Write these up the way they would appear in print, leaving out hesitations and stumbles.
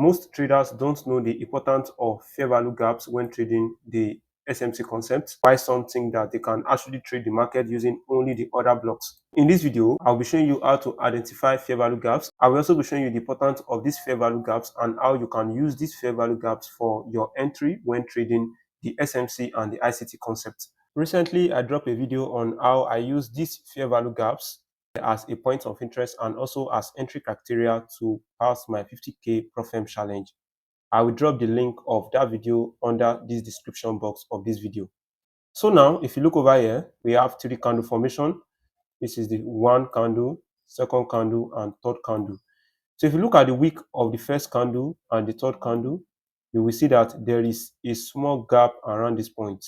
Most traders don't know the importance of fair value gaps when trading the SMC concept, why some think that they can actually trade the market using only the order blocks. In this video, I'll be showing you how to identify fair value gaps. I will also be showing you the importance of these fair value gaps and how you can use these fair value gaps for your entry when trading the SMC and the ICT concept. Recently, I dropped a video on how I use these fair value gaps as a point of interest and also as entry criteria to pass my 50k Profem challenge. I will drop the link of that video under this description box of this video. So now, if you look over here, we have 3 candle formation. This is the 1 candle, 2nd candle, and 3rd candle. So if you look at the wick of the 1st candle and the 3rd candle, you will see that there is a small gap around this point.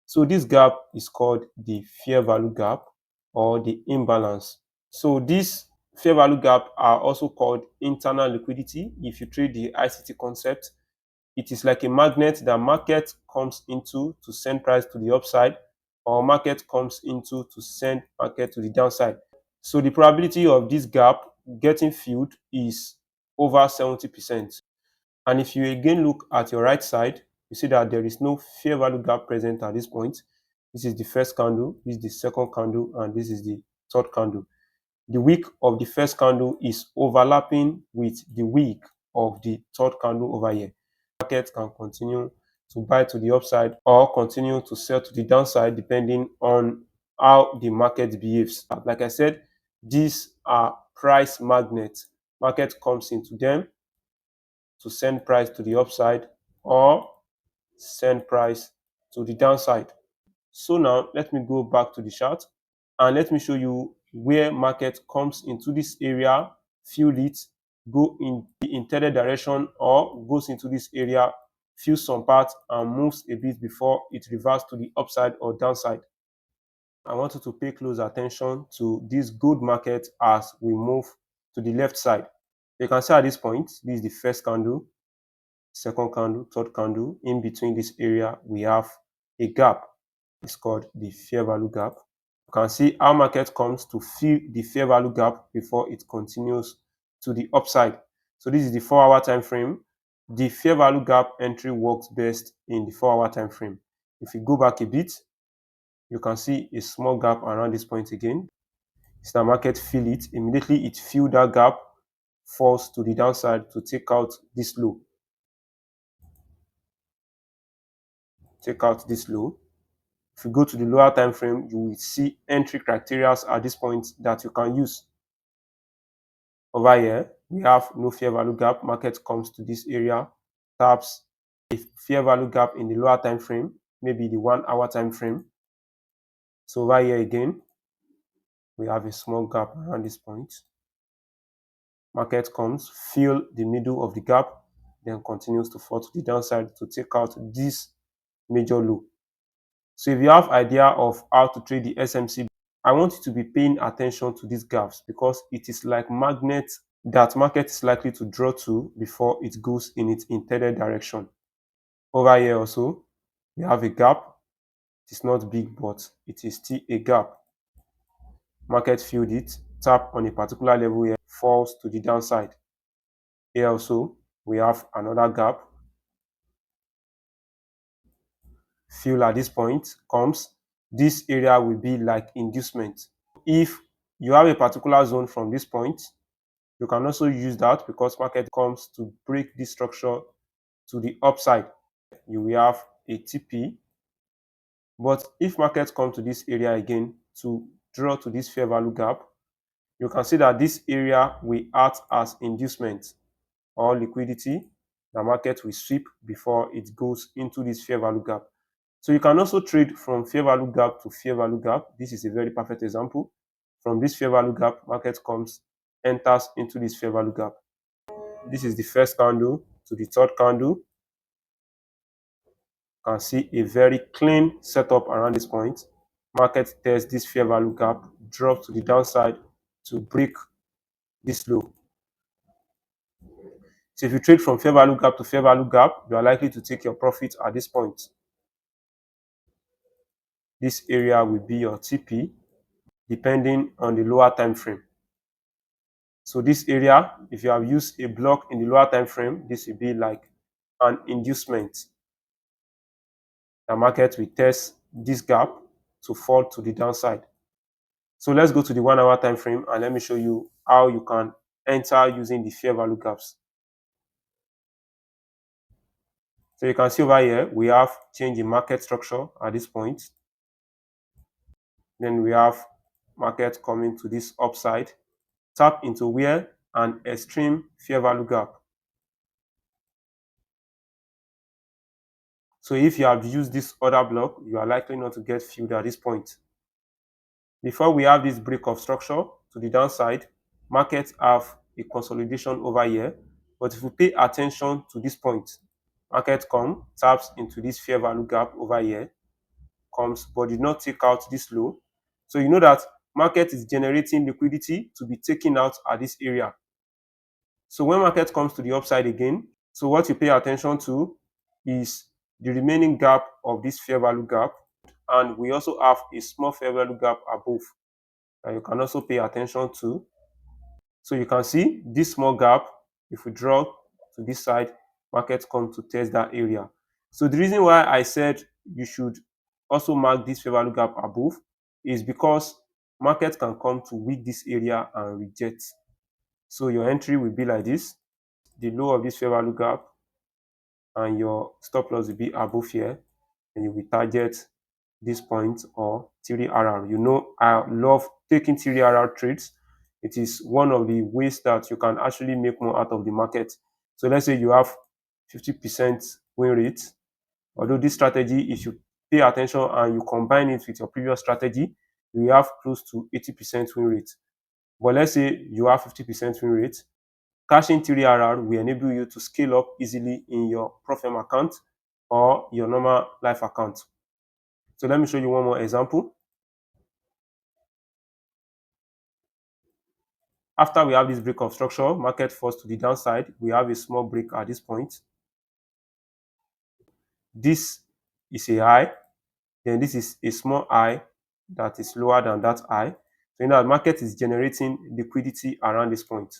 So this gap is called the fair value gap or the imbalance. So this fair value gap are also called internal liquidity. If you trade the ICT concept, it is like a magnet that market comes into to send price to the upside, or market comes into to send market to the downside. So the probability of this gap getting filled is over 70%. And if you again look at your right side, you see that there is no fair value gap present at this point. This is the 1st candle, this is the 2nd candle, and this is the 3rd candle. The wick of the 1st candle is overlapping with the wick of the 3rd candle over here. Market can continue to buy to the upside or continue to sell to the downside depending on how the market behaves. Like I said, these are price magnets. Market comes into them to send price to the upside or send price to the downside. So now let me go back to the chart and let me show you where market comes into this area, fill it, go in the intended direction, or goes into this area, fills some part and moves a bit before it reverses to the upside or downside. I want you to pay close attention to this gold market as we move to the left side. You can see at this point, this is the 1st candle, 2nd candle, 3rd candle. In between this area, we have a gap. It's called the fair value gap. You can see how market comes to fill the fair value gap before it continues to the upside. So this is the 4-hour time frame. The fair value gap entry works best in the 4-hour time frame. If you go back a bit, you can see a small gap around this point again. So the market fill it. Immediately it fill that gap, falls to the downside to take out this low. Take out this low. If you go to the lower time frame, you will see entry criteria at this point that you can use. Over here, we have no fair value gap. Market comes to this area, taps a fair value gap in the lower time frame, maybe the 1-hour time frame. So over here again, we have a small gap around this point. Market comes, fill the middle of the gap, then continues to fall to the downside to take out this major low. So if you have idea of how to trade the SMC, I want you to be paying attention to these gaps because it is like magnet that market is likely to draw to before it goes in its intended direction. Over here also, we have a gap. It is not big, but it is still a gap. Market filled it, tap on a particular level here, falls to the downside. Here also, we have another gap. Fill at this point comes, this area will be like inducement. If you have a particular zone from this point, you can also use that because market comes to break this structure to the upside. You will have a TP. But if market comes to this area again to draw to this fair value gap, you can see that this area will act as inducement or liquidity. The market will sweep before it goes into this fair value gap. So you can also trade from fair value gap to fair value gap. This is a very perfect example. From this fair value gap, market comes, enters into this fair value gap. This is the 1st candle to the 3rd candle. You can see a very clean setup around this point. Market tests this fair value gap, drops to the downside to break this low. So if you trade from fair value gap to fair value gap, you are likely to take your profit at this point. This area will be your TP depending on the lower time frame. So this area, if you have used a block in the lower time frame, this will be like an inducement. The market will test this gap to fall to the downside. So let's go to the 1 hour time frame and let me show you how you can enter using the fair value gaps. So you can see over here, we have change in market structure at this point. Then we have market coming to this upside, tap into where an extreme fair value gap. So if you have used this other block, you are likely not to get filled at this point. Before we have this break of structure to the downside, markets have a consolidation over here. But if we pay attention to this point, market taps into this fair value gap over here, comes but did not take out this low. So you know that market is generating liquidity to be taken out at this area. So when market comes to the upside again, so what you pay attention to is the remaining gap of this fair value gap, and we also have a small fair value gap above that you can also pay attention to. So you can see this small gap, if we draw to this side, market come to test that area. So the reason why I said you should also mark this fair value gap above is because market can come to weak this area and reject. So your entry will be like this, the low of this fair value gap, and your stop loss will be above here, and you will target this point or TRR. You know, I love taking TRR trades. It is one of the ways that you can actually make more out of the market. So let's say you have 50% win rate. Although this strategy, if you pay attention and you combine it with your previous strategy, you have close to 80% win rate. But let's say you have 50% win rate. Cashing 3RR will enable you to scale up easily in your Profem account or your normal life account. So let me show you one more example. After we have this break of structure, market falls to the downside. We have a small break at this point. This is a high. Then this is a small high that is lower than that high. So you know, the market is generating liquidity around this point.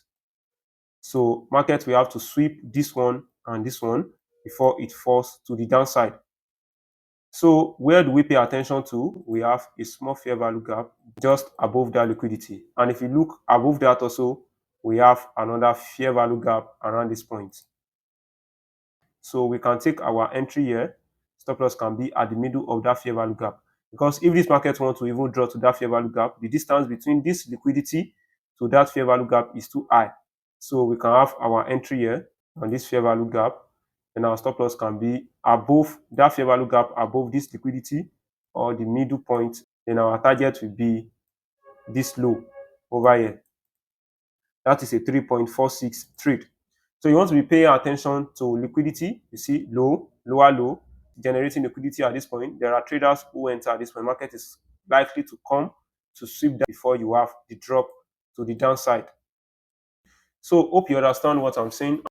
So market will have to sweep this one and this one before it falls to the downside. So where do we pay attention to? We have a small fair value gap just above that liquidity. And if you look above that also, we have another fair value gap around this point. So we can take our entry here. Stop loss can be at the middle of that fair value gap. Because if this market wants to even draw to that fair value gap, the distance between this liquidity to that fair value gap is too high. So we can have our entry here on this fair value gap, and our stop loss can be above that fair value gap, above this liquidity or the middle point. Then our target will be this low over here. That is a 3.46 trade. So you want to be paying attention to liquidity. You see low, lower low, generating liquidity at this point. There are traders who enter at this point. Market is likely to come to sweep that before you have the drop to the downside. So hope you understand what I'm saying.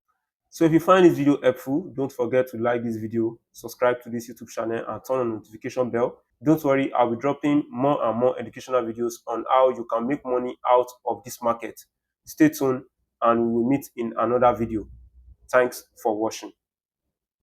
So if you find this video helpful, don't forget to like this video, subscribe to this YouTube channel, and turn on the notification bell. Don't worry, I'll be dropping more and more educational videos on how you can make money out of this market. Stay tuned and we will meet in another video. Thanks for watching.